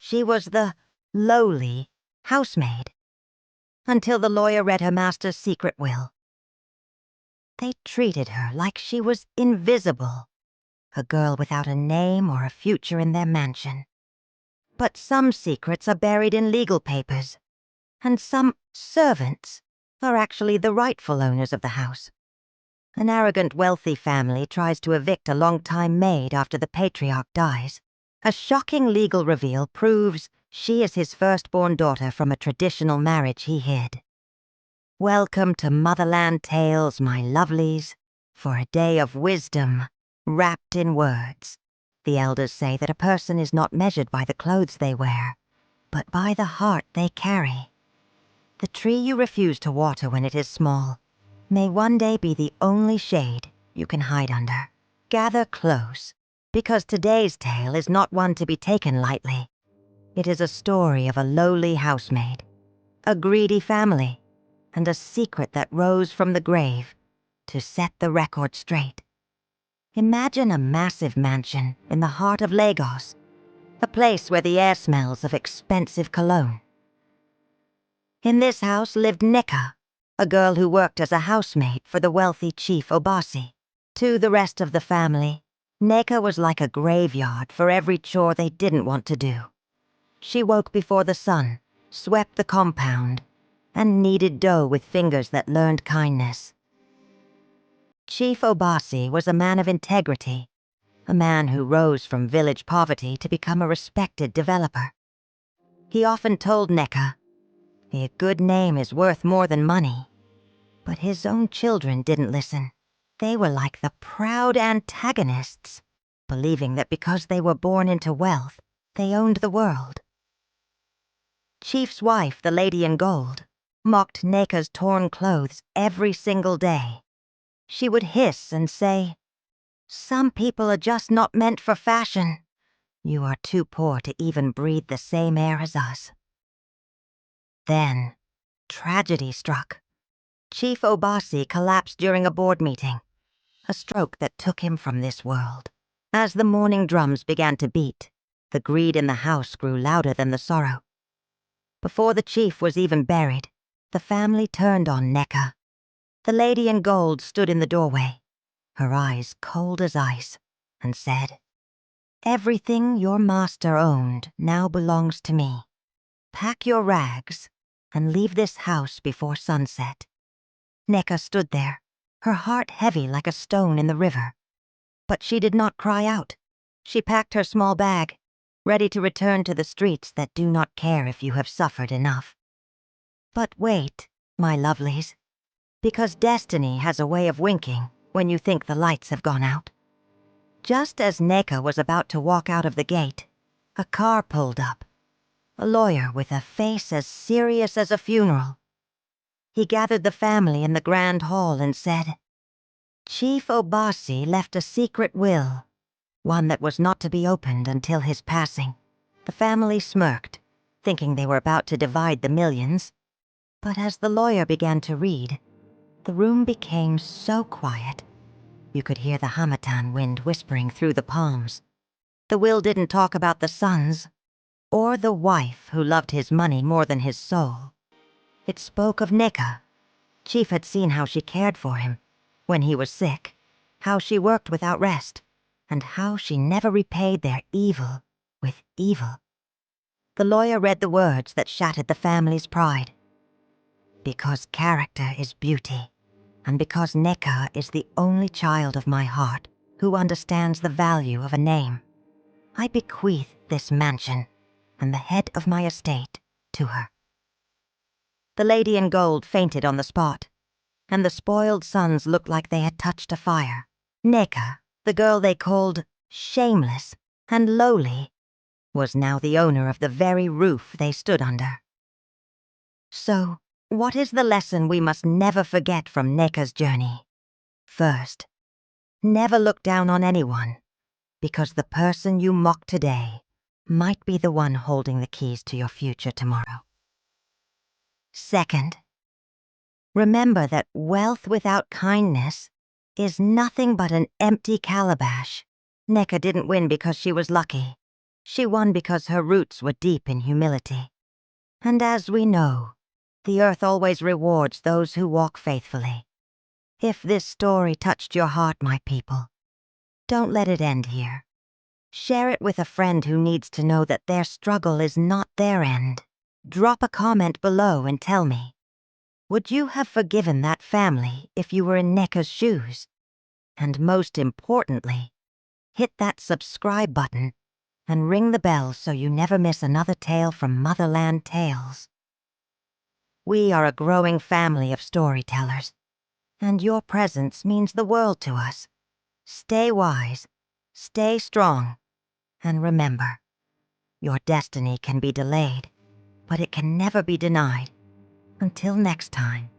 She was the lowly housemaid, until the lawyer read her master's secret will. They treated her like she was invisible, a girl without a name or a future in their mansion. But some secrets are buried in legal papers, and some servants are actually the rightful owners of the house. An arrogant, wealthy family tries to evict a long-time maid after the patriarch dies. A shocking legal reveal proves she is his firstborn daughter from a traditional marriage he hid. Welcome to Motherland tales, my lovelies, for a day of wisdom wrapped in words. The elders say that a person is not measured by the clothes they wear, but by the heart they carry. The tree you refuse to water when it is small may one day be the only shade you can hide under. Gather close, because today's tale is not one to be taken lightly. It is a story of a lowly housemaid, a greedy family, and a secret that rose from the grave to set the record straight. Imagine a massive mansion in the heart of Lagos, a place where the air smells of expensive cologne. In this house lived Nneka, a girl who worked as a housemaid for the wealthy Chief Obasi. To the rest of the family, Nneka was like a graveyard for every chore they didn't want to do. She woke before the sun, swept the compound, and kneaded dough with fingers that learned kindness. Chief Obasi was a man of integrity, a man who rose from village poverty to become a respected developer. He often told Nneka, "A good name is worth more than money." But his own children didn't listen. They were like the proud antagonists, believing that because they were born into wealth, they owned the world. Chief's wife, the lady in gold, mocked Nneka's torn clothes every single day. She would hiss and say, "Some people are just not meant for fashion. You are too poor to even breathe the same air as us." Then, tragedy struck. Chief Obasi collapsed during a board meeting, a stroke that took him from this world. As the morning drums began to beat, the greed in the house grew louder than the sorrow. Before the chief was even buried, the family turned on Nneka. The lady in gold stood in the doorway, her eyes cold as ice, and said, "Everything your master owned now belongs to me. Pack your rags and leave this house before sunset." Nneka stood there, her heart heavy like a stone in the river. But she did not cry out. She packed her small bag, ready to return to the streets that do not care if you have suffered enough. But wait, my lovelies, because destiny has a way of winking when you think the lights have gone out. Just as Nneka was about to walk out of the gate, a car pulled up. A lawyer with a face as serious as a funeral. He gathered the family in the grand hall and said, "Chief Obasi left a secret will, one that was not to be opened until his passing." The family smirked, thinking they were about to divide the millions. But as the lawyer began to read, the room became so quiet, you could hear the Hamatan wind whispering through the palms. The will didn't talk about the sons, or the wife who loved his money more than his soul. It spoke of Nneka. Chief had seen how she cared for him when he was sick, how she worked without rest, and how she never repaid their evil with evil. The lawyer read the words that shattered the family's pride. "Because character is beauty, and because Nneka is the only child of my heart who understands the value of a name, I bequeath this mansion and the head of my estate to her." The lady in gold fainted on the spot, and the spoiled sons looked like they had touched a fire. Nneka, the girl they called shameless and lowly, was now the owner of the very roof they stood under. So, what is the lesson we must never forget from Nneka's journey? First, never look down on anyone, because the person you mock today might be the one holding the keys to your future tomorrow. Second, remember that wealth without kindness is nothing but an empty calabash. Nneka didn't win because she was lucky. She won because her roots were deep in humility. And as we know, the earth always rewards those who walk faithfully. If this story touched your heart, my people, don't let it end here. Share it with a friend who needs to know that their struggle is not their end. Drop a comment below and tell me, would you have forgiven that family if you were in Neka's shoes? And most importantly, hit that subscribe button and ring the bell so you never miss another tale from Motherland Tales. We are a growing family of storytellers, and your presence means the world to us. Stay wise, stay strong, and remember, your destiny can be delayed, but it can never be denied. Until next time.